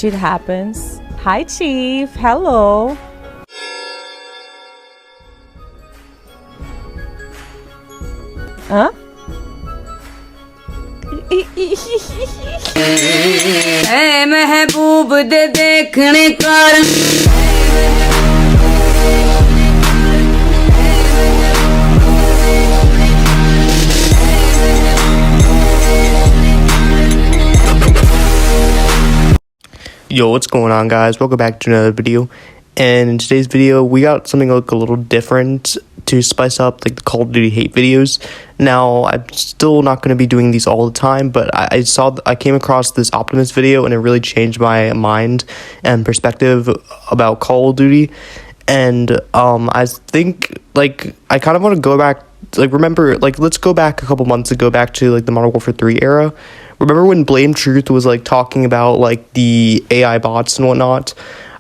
shit happens. Hi, Chief. Hello. Huh? ऐ महबूब दे देखने कारण Yo, what's going on, guys? Welcome back to another video. And in today's video, we got something like a little different to spice up like the Call of Duty hate videos. Now, I'm still not going to be doing these all the time, but I came across this Optimus video and it really changed my mind and perspective about Call of Duty. And I think like I kind of want to go back, like remember, like let's go back a couple months ago, back to like the Modern Warfare 3 era. Remember when Blame Truth was like talking about like the AI bots and whatnot?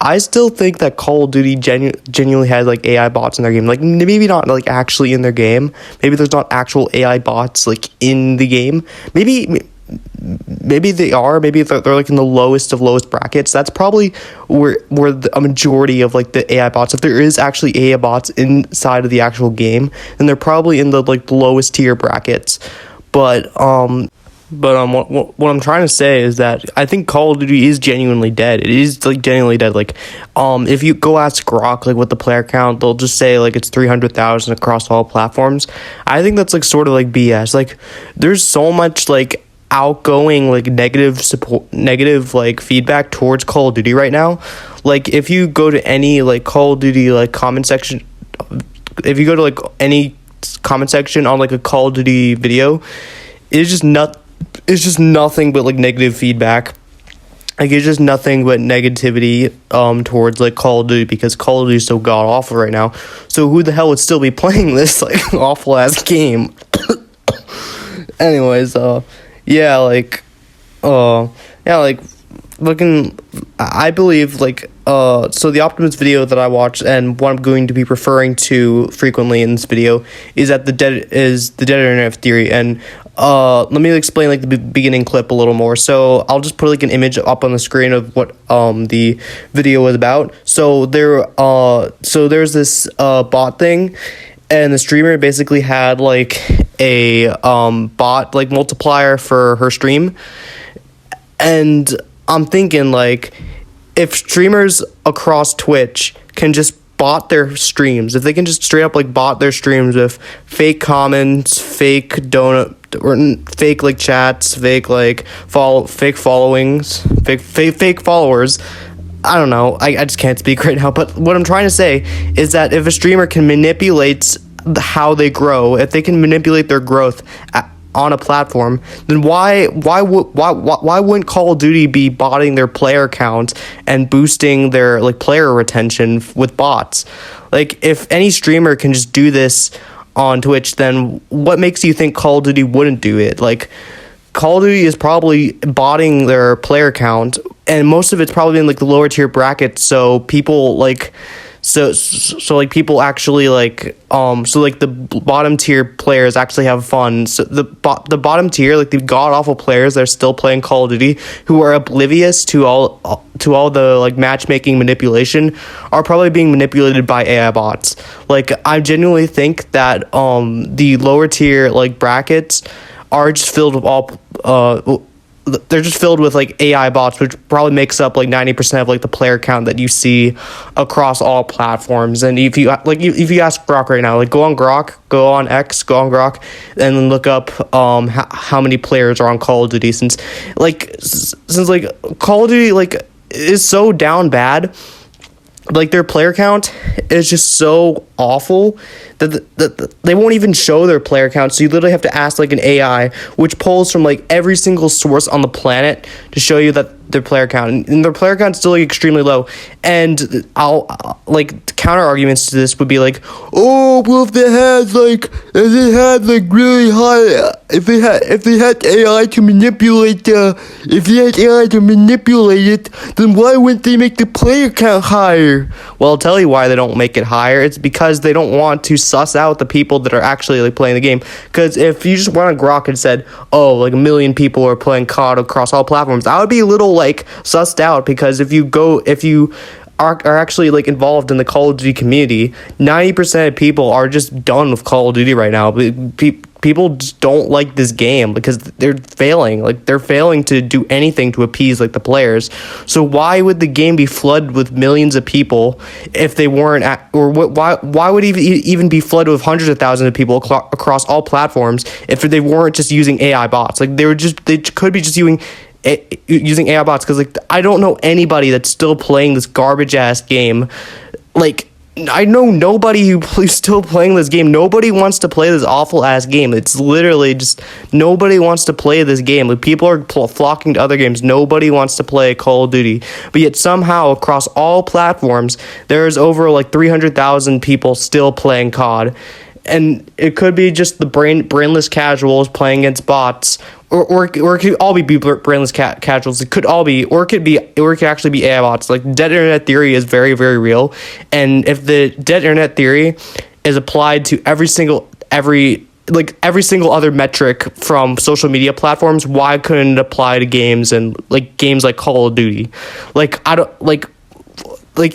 I still think that Call of Duty genuinely has like AI bots in their game. Like maybe not like actually in their game. Maybe there's not actual AI bots like in the game. Maybe they are. Maybe they're like in the lowest of lowest brackets. That's probably where a majority of like the AI bots. If there is actually AI bots inside of the actual game, then they're probably in the like lowest tier brackets. But what I'm trying to say is that I think Call of Duty is genuinely dead. It is like genuinely dead. Like, if you go ask Grok like what the player count, they'll just say like it's 300,000 across all platforms. I think that's like sort of like BS. Like, there's so much like outgoing like negative like feedback towards Call of Duty right now. Like, if you go to any like Call of Duty like comment section, if you go to like any comment section on like a Call of Duty video, it's just nothing but like negative feedback. Like it's just nothing but negativity towards like Call of Duty, because Call of Duty is so god awful right now. So who the hell would still be playing this like awful ass game? Anyways, looking, I believe like so the Optimus video that I watched and what I'm going to be referring to frequently in this video is that the dead internet theory. And let me explain like the beginning clip a little more. So I'll just put like an image up on the screen of what the video was about. So there's this bot thing, and the streamer basically had like a bot like multiplier for her stream. And I'm thinking like, if streamers across Twitch can just bot their streams, if they can just straight up like bot their streams with fake comments, fake donut, or fake like chats, fake like fake followings, fake followers. I don't know. I just can't speak right now. But what I'm trying to say is that if a streamer can manipulate how they grow, if they can manipulate their growth on a platform, then why wouldn't Call of Duty be botting their player count and boosting their like player retention with bots? Like, if any streamer can just do this on Twitch, then what makes you think Call of Duty wouldn't do it? Like, Call of Duty is probably botting their player count, and most of it's probably in like the lower tier brackets, so people like so like people actually like so like the bottom tier players actually have fun. So the bottom tier, like the god awful players that are still playing Call of Duty, who are oblivious to all the like matchmaking manipulation, are probably being manipulated by AI bots. Like, I genuinely think that the lower tier like brackets are just filled with they're just filled with like AI bots, which probably makes up like 90% of like the player count that you see across all platforms. And if you ask Grok right now, like go on X, go on Grok, and then look up how many players are on Call of Duty, since Call of Duty like is so down bad. Like, their player count is just so awful that they won't even show their player count. So you literally have to ask like an AI, which pulls from like every single source on the planet to show you that their player count, and their player count is still like extremely low. And I'll like counter arguments to this would be like, oh, well, if they had really high, if they had AI to manipulate it, then why wouldn't they make the player count higher? Well, I'll tell you why they don't make it higher. It's because they don't want to suss out the people that are actually like playing the game. Because if you just went on Grok and said, oh, like 1 million people are playing COD across all platforms, that would be a little like sussed out, because if you are actually like involved in the Call of Duty community, 90% of people are just done with Call of Duty right now. People just don't like this game because they're failing to do anything to appease like the players. So why would the game be flooded with millions of people if they weren't why would it even be flooded with hundreds of thousands of people across all platforms if they weren't just using AI bots? Like they could be just using AI bots, because like I don't know anybody that's still playing this garbage ass game. Like I know nobody who's still playing this game. Nobody wants to play this awful ass game. It's literally just nobody wants to play this game. Like people are flocking to other games. Nobody wants to play Call of Duty. But yet somehow across all platforms, there's over like 300,000 people still playing COD. And it could be just the brainless casuals playing against bots, or it could all be brainless casuals. It could all be, or it could actually be AI bots. Like dead internet theory is very, very real, and if the dead internet theory is applied to every single other metric from social media platforms, why couldn't it apply to games and like games like Call of Duty? Like I don't like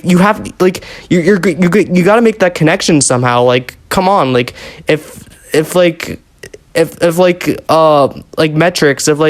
you have like you got to make that connection somehow. Like come on, like if metrics, if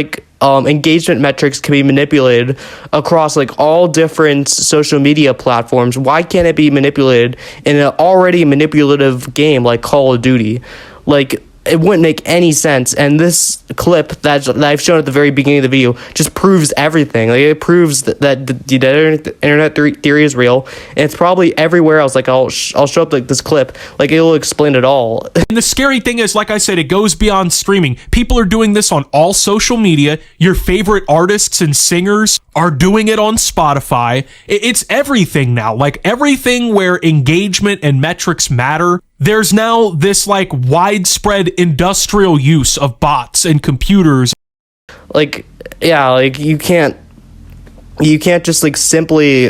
engagement metrics can be manipulated across like all different social media platforms, why can't it be manipulated in an already manipulative game like Call of Duty? Like it wouldn't make any sense. And this clip that I've shown at the very beginning of the video just proves everything. Like it proves that the internet theory is real, and it's probably everywhere else. Like I'll show up like this clip, like it'll explain it all. And the scary thing is, like I said, it goes beyond streaming. People are doing this on all social media. Your favorite artists and singers are doing it on Spotify. It's everything now. Like everything where engagement and metrics matter, there's now this like widespread industrial use of bots and computers. Like, yeah, like you can't just like simply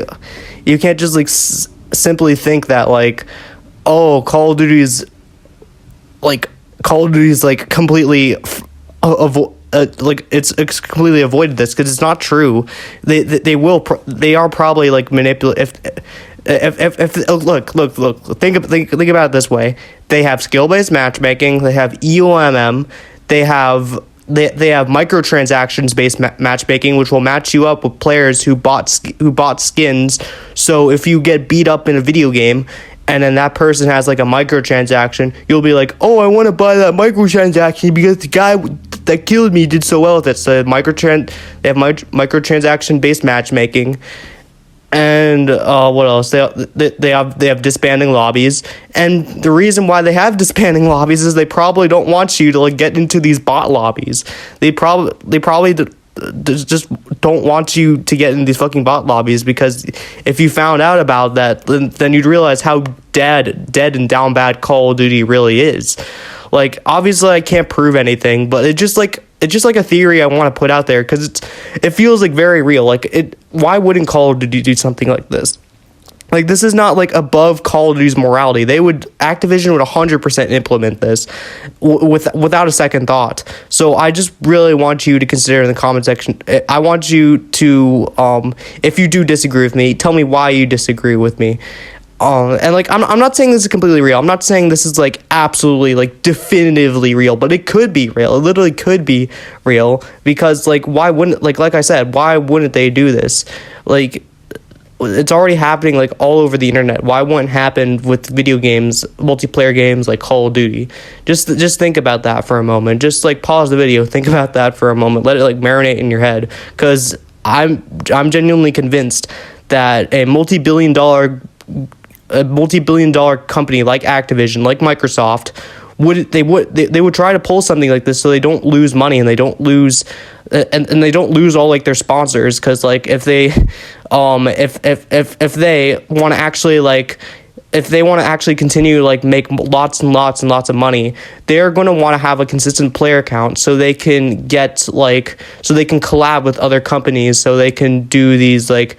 think that like, oh, Call of Duty is completely it's completely avoided this, because it's not true. They are probably like manipulate if look think about it this way. They have skill-based matchmaking, they have EOMM, they have microtransactions based matchmaking, which will match you up with players who bought skins. So if you get beat up in a video game and then that person has like a microtransaction, you'll be like, oh, I want to buy that microtransaction because the guy that killed me did so well with it. So they have microtransaction based matchmaking. And what else? They have disbanding lobbies, and the reason why they have disbanding lobbies is they probably don't want you to like get into these bot lobbies. They probably just don't want you to get in these fucking bot lobbies, because if you found out about that, then you'd realize how dead and down bad Call of Duty really is. Like obviously I can't prove anything, but it's just like a theory I want to put out there, because it feels like very real. Like why wouldn't Call of Duty do something like this? Like this is not like above Call of Duty's morality. Activision would 100% implement this without a second thought. So I just really want you to consider in the comment section. I want you to, if you do disagree with me, tell me why you disagree with me. And like I'm not saying this is completely real. I'm not saying this is like absolutely like definitively real, but it could be real. It literally could be real, because like why wouldn't, like I said, why wouldn't they do this? Like it's already happening like all over the internet. Why wouldn't it happen with video games, multiplayer games like Call of Duty? Just think about that for a moment. Just like pause the video, think about that for a moment. Let it like marinate in your head, because I'm genuinely convinced that a multi-billion dollar company like Activision, like Microsoft, they would try to pull something like this so they don't lose money, and they don't lose and they don't lose all like their sponsors. Because like if they if they want to actually continue like make lots and lots and lots of money, they're going to want to have a consistent player count, so they can collab with other companies, so they can do these like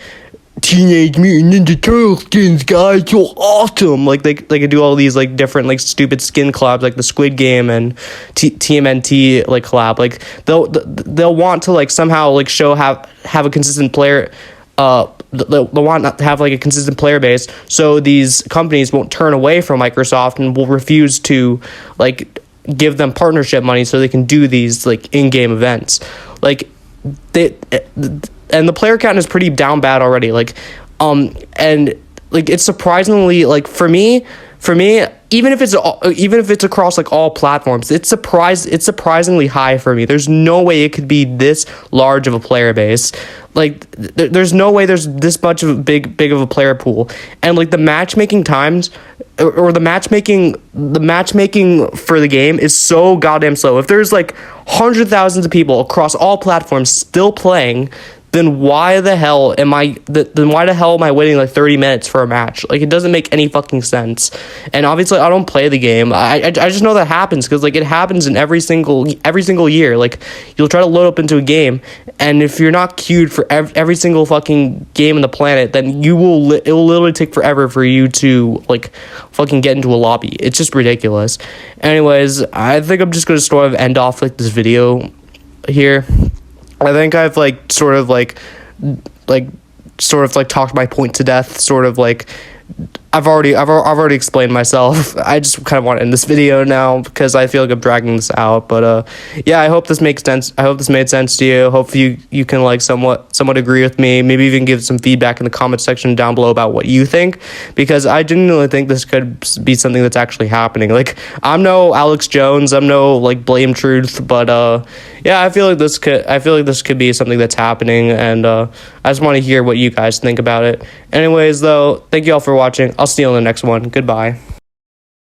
Teenage Mutant Ninja Turtle skins, guys, so awesome. Like they could do all these like different like stupid skin collabs, like the Squid Game and TMNT like collab. Like they'll want to like somehow like have a consistent player. They'll want to have like a consistent player base, so these companies won't turn away from Microsoft and will refuse to like give them partnership money so they can do these like in-game events. Like and the player count is pretty down bad already. Like and like it's surprisingly like for me even if it's across like all platforms, it's surprisingly high for me. There's no way it could be this large of a player base. Like there's no way there's this much of a big of a player pool. And like the matchmaking times or the matchmaking for the game is so goddamn slow. If there's like hundreds of thousands of people across all platforms still playing, then why the hell am I waiting like 30 minutes for a match? Like, it doesn't make any fucking sense. And obviously I don't play the game. I just know that happens because like it happens in every single year. Like, you'll try to load up into a game, and if you're not queued for every single fucking game on the planet, then it will literally take forever for you to like fucking get into a lobby. It's just ridiculous. Anyways, I think I'm just gonna sort of end off like this video here. I think I've sort of talked my point to death. Sort of like I've already explained myself. I just kind of want to end this video now because I feel like I'm dragging this out. But yeah, I hope this makes sense. I hope this made sense to you. Hopefully you can like somewhat agree with me. Maybe even give some feedback in the comment section down below about what you think, because I genuinely think this could be something that's actually happening. Like, I'm no Alex Jones. I'm no like Blame Truth. But yeah, I feel like this could be something that's happening, and I just want to hear what you guys think about it. Anyways, though, thank you all for watching. I'll see you on the next one. Goodbye.